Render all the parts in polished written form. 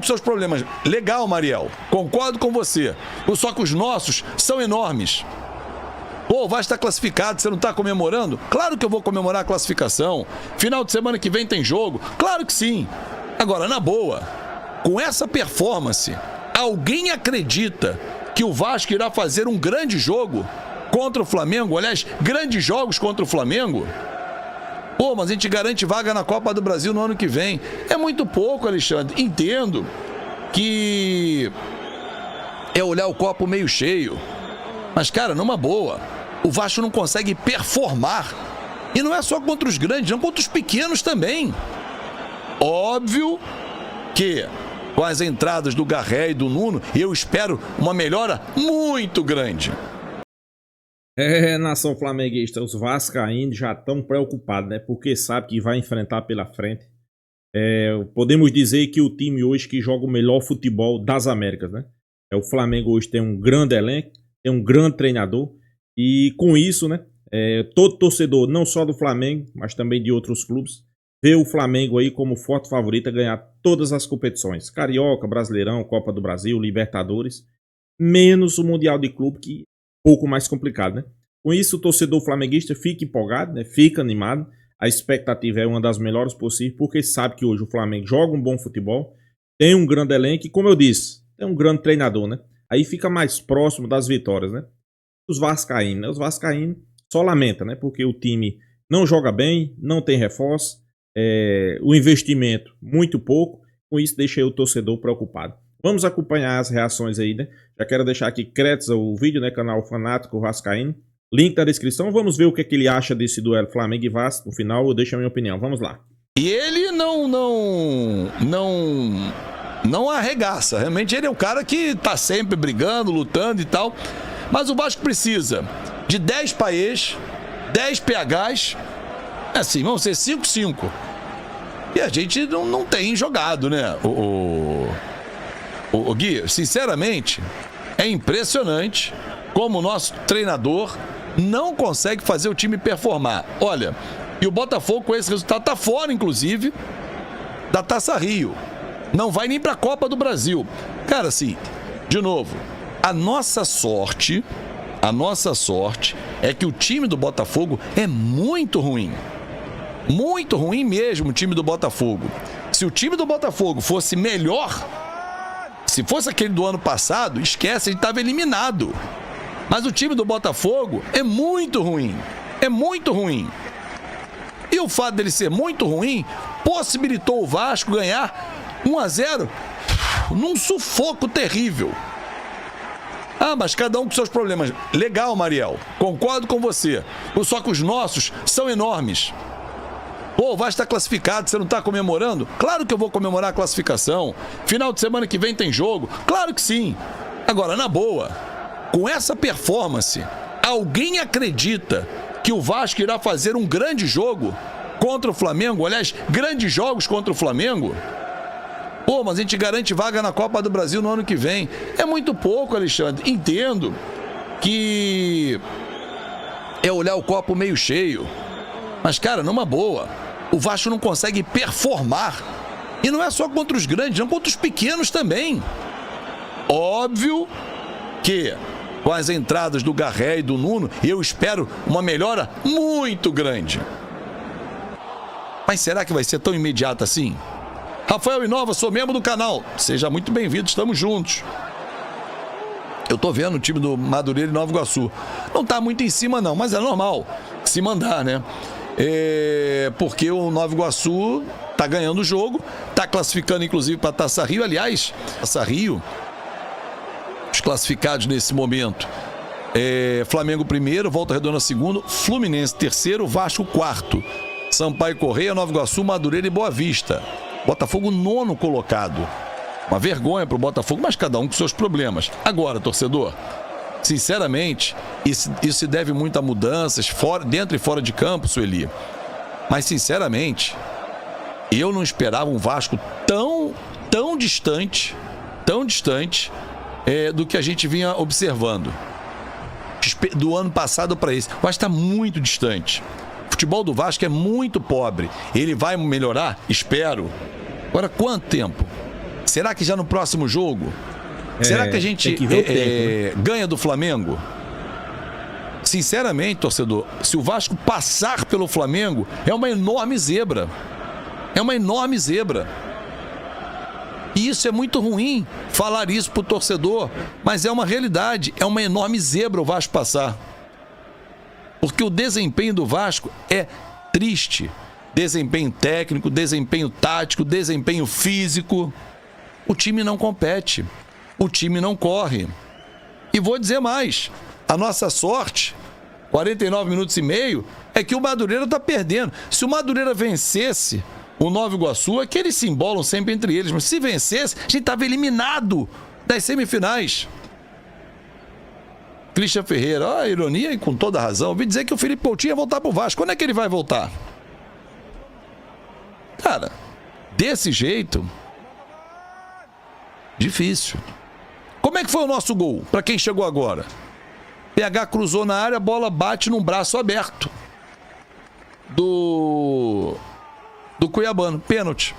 com seus problemas. Legal, Mariel. Concordo com você. Só que os nossos são enormes. Pô, o Vasco está classificado, você não está comemorando? Claro que eu vou comemorar a classificação. Final de semana que vem tem jogo? Claro que sim. Agora, na boa, com essa performance, alguém acredita que o Vasco irá fazer um grande jogo contra o Flamengo? Aliás, grandes jogos contra o Flamengo? Pô, mas a gente garante vaga na Copa do Brasil no ano que vem. É muito pouco, Alexandre. Entendo que é olhar o copo meio cheio. Mas, cara, numa boa, o Vasco não consegue performar. E não é só contra os grandes, não, contra os pequenos também. Óbvio que com as entradas do Garré e do Nuno, eu espero uma melhora muito grande. Nação flamenguista, os vascaínos já estão preocupados, né? Porque sabe que vai enfrentar pela frente. Podemos dizer que o time hoje que joga o melhor futebol das Américas, né? O Flamengo hoje tem um grande elenco, tem um grande treinador. E com isso, né? Todo torcedor, não só do Flamengo, mas também de outros clubes, vê o Flamengo aí como forte favorito a ganhar todas as competições. Carioca, Brasileirão, Copa do Brasil, Libertadores. Menos o Mundial de Clube, que pouco mais complicado, né? Com isso, o torcedor flamenguista fica empolgado, né? Fica animado. A expectativa é uma das melhores possíveis, porque sabe que hoje o Flamengo joga um bom futebol, tem um grande elenco e, como eu disse, tem um grande treinador, né? Aí fica mais próximo das vitórias, né? Os vascaínos, né? Os vascaínos só lamenta, né? Porque o time não joga bem, não tem reforço, o investimento muito pouco, com isso deixa aí o torcedor preocupado. Vamos acompanhar as reações aí, né? Já quero deixar aqui créditos ao vídeo, né? Canal Fanático Vascaíno. Link na descrição. Vamos ver o que é que ele acha desse duelo Flamengo e Vasco. No final eu deixo a minha opinião. Vamos lá. E ele não arregaça. Realmente ele é o cara que tá sempre brigando, lutando e tal. Mas o Vasco precisa de 10 Paiês, 10 PHs. Assim, vão ser 5-5. E a gente não tem jogado, né? O Gui, sinceramente, é impressionante como o nosso treinador não consegue fazer o time performar. Olha, e o Botafogo com esse resultado tá fora, inclusive, da Taça Rio. Não vai nem pra Copa do Brasil. Cara, assim, de novo, a nossa sorte é que o time do Botafogo é muito ruim. Muito ruim mesmo o time do Botafogo. Se o time do Botafogo fosse melhor, se fosse aquele do ano passado, esquece, ele estava eliminado. Mas o time do Botafogo é muito ruim. É muito ruim. E o fato dele ser muito ruim possibilitou o Vasco ganhar 1-0 num sufoco terrível. Ah, mas cada um com seus problemas. Legal, Mariel. Concordo com você. Só que os nossos são enormes. Pô, o Vasco está classificado, você não está comemorando? Claro que eu vou comemorar a classificação. Final de semana que vem tem jogo? Claro que sim. Agora, na boa, com essa performance, alguém acredita que o Vasco irá fazer um grande jogo contra o Flamengo? Aliás, grandes jogos contra o Flamengo? Pô, mas a gente garante vaga na Copa do Brasil no ano que vem. É muito pouco, Alexandre. Entendo que é olhar o copo meio cheio. Mas, cara, numa boa, o Vasco não consegue performar. E não é só contra os grandes, não, contra os pequenos também. Óbvio que com as entradas do Garré e do Nuno, eu espero uma melhora muito grande. Mas será que vai ser tão imediata assim? Rafael Inova, sou membro do canal. Seja muito bem-vindo, estamos juntos. Eu tô vendo o time do Madureira e Nova Iguaçu. Não tá muito em cima não, mas é normal se mandar, né? Porque o Nova Iguaçu tá ganhando o jogo, tá classificando inclusive para Taça Rio. Aliás, Taça Rio, os classificados nesse momento: Flamengo primeiro, Volta Redonda segundo, Fluminense terceiro, Vasco quarto, Sampaio Correia, Nova Iguaçu, Madureira e Boa Vista. Botafogo nono colocado. Uma vergonha pro Botafogo, mas cada um com seus problemas. Agora, torcedor, sinceramente, isso se deve muito a mudanças dentro e fora de campo, Sueli. Mas, sinceramente, eu não esperava um Vasco tão distante do que a gente vinha observando. Do ano passado para esse. O Vasco está muito distante. O futebol do Vasco é muito pobre. Ele vai melhorar? Espero. Agora, quanto tempo? Será que já no próximo jogo? Será que a gente tem que ver o tempo, né? ganha do Flamengo? Sinceramente, torcedor, se o Vasco passar pelo Flamengo, é uma enorme zebra. É uma enorme zebra. E isso é muito ruim, falar isso pro torcedor, mas é uma realidade, é uma enorme zebra o Vasco passar. Porque o desempenho do Vasco é triste. Desempenho técnico, desempenho tático, desempenho físico. O time não compete, o time não corre. E vou dizer mais, a nossa sorte, 49 minutos e meio, é que o Madureira está perdendo. Se o Madureira vencesse o Nova Iguaçu, é que eles se embolam sempre entre eles, mas se vencesse, a gente estava eliminado das semifinais. Christian Ferreira, a ironia e com toda razão, ouvi dizer que o Felipe Coutinho ia voltar pro Vasco. Quando é que ele vai voltar? Cara, desse jeito, difícil. Como é que foi o nosso gol, para quem chegou agora? PH cruzou na área, a bola bate num braço aberto do Cuiabano, pênalti.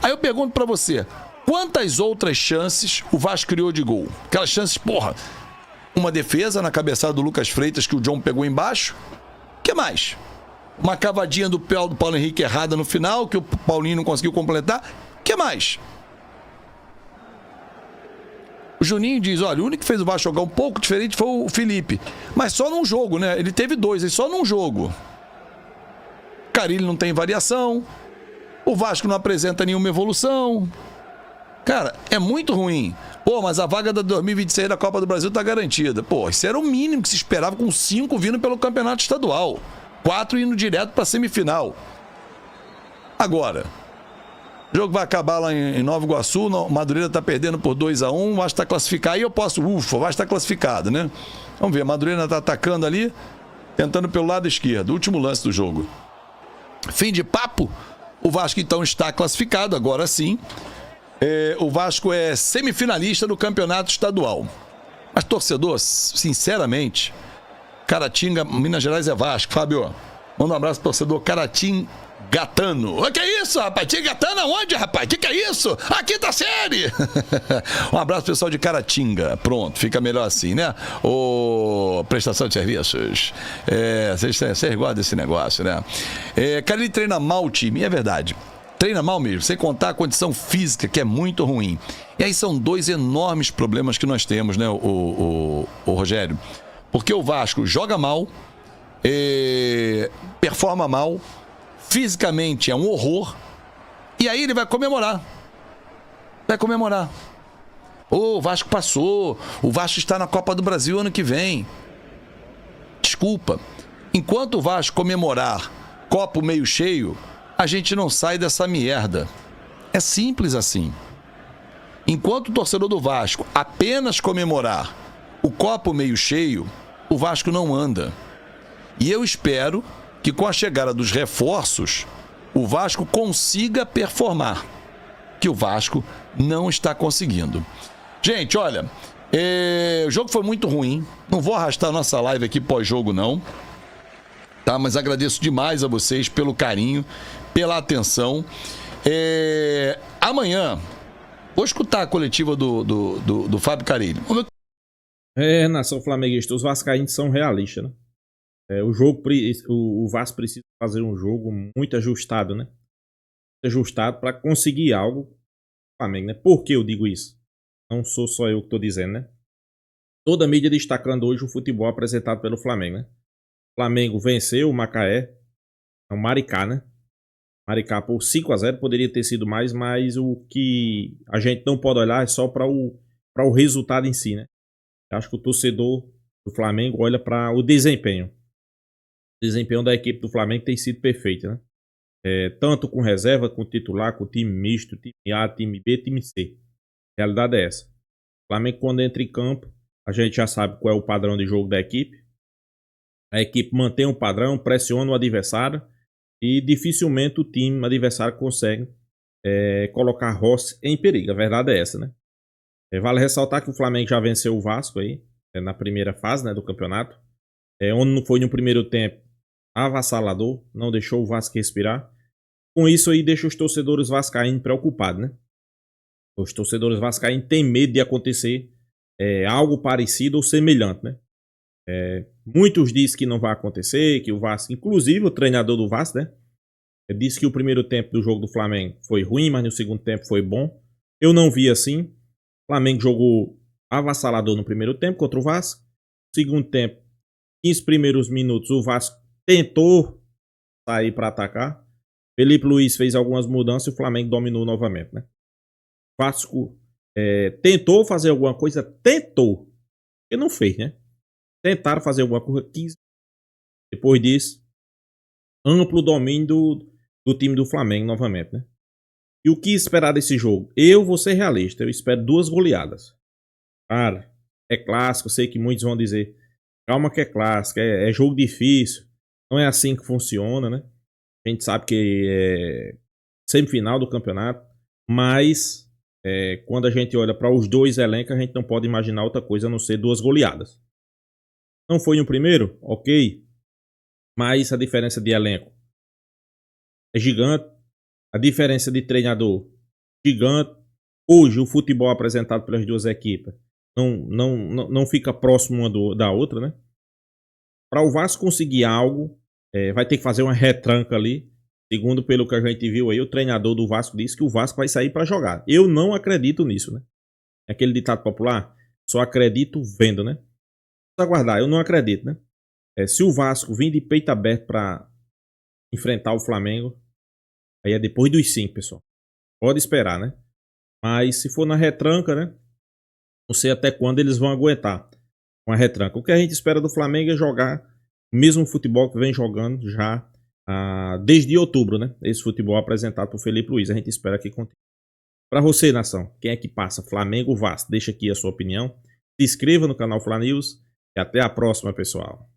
Aí eu pergunto pra você, quantas outras chances o Vasco criou de gol? Aquelas chances, porra, uma defesa na cabeçada do Lucas Freitas que o John pegou embaixo. O que mais? Uma cavadinha do Paulo Henrique errada no final, que o Paulinho não conseguiu completar. O que mais? O Juninho diz, olha, o único que fez o Vasco jogar um pouco diferente foi o Felipe. Mas só num jogo, né? Ele teve dois, só num jogo. Carille não tem variação. O Vasco não apresenta nenhuma evolução. Cara, é muito ruim. Pô, mas a vaga da 2026 da Copa do Brasil tá garantida. Pô, isso era o mínimo que se esperava, com 5 vindo pelo campeonato estadual. 4 indo direto pra semifinal. Agora, o jogo vai acabar lá em Nova Iguaçu, o Madureira tá perdendo por 2-1, o Vasco tá classificado. Aí eu posso, o Vasco tá classificado, né? Vamos ver, a Madureira tá atacando ali, tentando pelo lado esquerdo. Último lance do jogo. Fim de papo, o Vasco então está classificado, agora sim. O Vasco é semifinalista do campeonato estadual. Mas, torcedor, sinceramente, Caratinga, Minas Gerais é Vasco. Fábio, manda um abraço pro torcedor Caratingatano. O que é isso, rapaz? Tingatano aonde, rapaz? Que é isso? A quinta série! Um abraço pessoal de Caratinga. Pronto, fica melhor assim, né? Prestação de serviços. Vocês gostam desse negócio, né? Carille treina mal o time, é verdade. Treina mal mesmo, sem contar a condição física, que é muito ruim. E aí são dois enormes problemas que nós temos, né, o Rogério? Porque o Vasco joga mal, performa mal, fisicamente é um horror, e aí ele vai comemorar. O Vasco passou, o Vasco está na Copa do Brasil ano que vem. Desculpa, enquanto o Vasco comemorar copo meio cheio, a gente não sai dessa merda. É simples assim. Enquanto o torcedor do Vasco apenas comemorar o copo meio cheio, o Vasco não anda. E eu espero que com a chegada dos reforços, o Vasco consiga performar. Que o Vasco não está conseguindo. Gente, olha, o jogo foi muito ruim. Não vou arrastar a nossa live aqui pós-jogo, não. Tá? Mas agradeço demais a vocês pelo carinho, pela atenção. Amanhã, vou escutar a coletiva do Fábio Carille. Nação flamenguista, os vascaínos são realistas, né? O Vasco precisa fazer um jogo muito ajustado, né? Ajustado para conseguir algo do Flamengo, né? Por que eu digo isso? Não sou só eu que estou dizendo, né? Toda a mídia destacando hoje o futebol apresentado pelo Flamengo, né? O Flamengo venceu o Macaé, o Maricá, né? Maricá por 5-0, poderia ter sido mais, mas o que a gente não pode olhar é só para o resultado em si, né? Eu acho que o torcedor do Flamengo olha para o desempenho. O desempenho da equipe do Flamengo tem sido perfeito, né? Tanto com reserva, com titular, com time misto, time A, time B, time C. A realidade é essa. O Flamengo, quando entra em campo, a gente já sabe qual é o padrão de jogo da equipe. A equipe mantém um padrão, pressiona o adversário e dificilmente o time adversário consegue colocar Rossi em perigo. A verdade é essa, né? Vale ressaltar que o Flamengo já venceu o Vasco aí, na primeira fase, né, do campeonato. Onde não foi no primeiro tempo avassalador, não deixou o Vasco respirar. Com isso aí deixa os torcedores vascaínos preocupados, né? Os torcedores vascaínos têm medo de acontecer algo parecido ou semelhante, né? Muitos dizem que não vai acontecer, que o Vasco, inclusive o treinador do Vasco, né? Disse que o primeiro tempo do jogo do Flamengo foi ruim, mas no segundo tempo foi bom. Eu não vi assim. O Flamengo jogou avassalador no primeiro tempo contra o Vasco. No segundo tempo, 15 primeiros minutos, o Vasco tentou sair para atacar. Felipe Luiz fez algumas mudanças e o Flamengo dominou novamente, né? O Vasco tentou fazer alguma coisa, tentou. E não fez, né? Tentaram fazer alguma coisa, 15. Depois disso, amplo domínio do time do Flamengo novamente, né? E o que esperar desse jogo? Eu vou ser realista, eu espero 2 goleadas. Cara, é clássico, eu sei que muitos vão dizer, calma que é clássico, é jogo difícil, não é assim que funciona, né? A gente sabe que é semifinal do campeonato, mas quando a gente olha para os dois elencos, a gente não pode imaginar outra coisa a não ser 2 goleadas. Não foi no primeiro? Ok. Mas a diferença de elenco é gigante. A diferença de treinador, gigante. Hoje, o futebol apresentado pelas duas equipes não fica próximo uma da outra, né? Para o Vasco conseguir algo, vai ter que fazer uma retranca ali. Segundo pelo que a gente viu aí, o treinador do Vasco disse que o Vasco vai sair para jogar. Eu não acredito nisso, né? É aquele ditado popular, só acredito vendo, né? Vamos aguardar, eu não acredito, né? Se o Vasco vir de peito aberto para enfrentar o Flamengo, aí é depois dos 5, pessoal. Pode esperar, né? Mas se for na retranca, né? Não sei até quando eles vão aguentar uma retranca. O que a gente espera do Flamengo é jogar o mesmo futebol que vem jogando já desde outubro, né? Esse futebol apresentado por Felipe Luiz. A gente espera que continue. Para você, nação, quem é que passa? Flamengo ou Vasco? Deixa aqui a sua opinião. Se inscreva no canal Fla News e até a próxima, pessoal.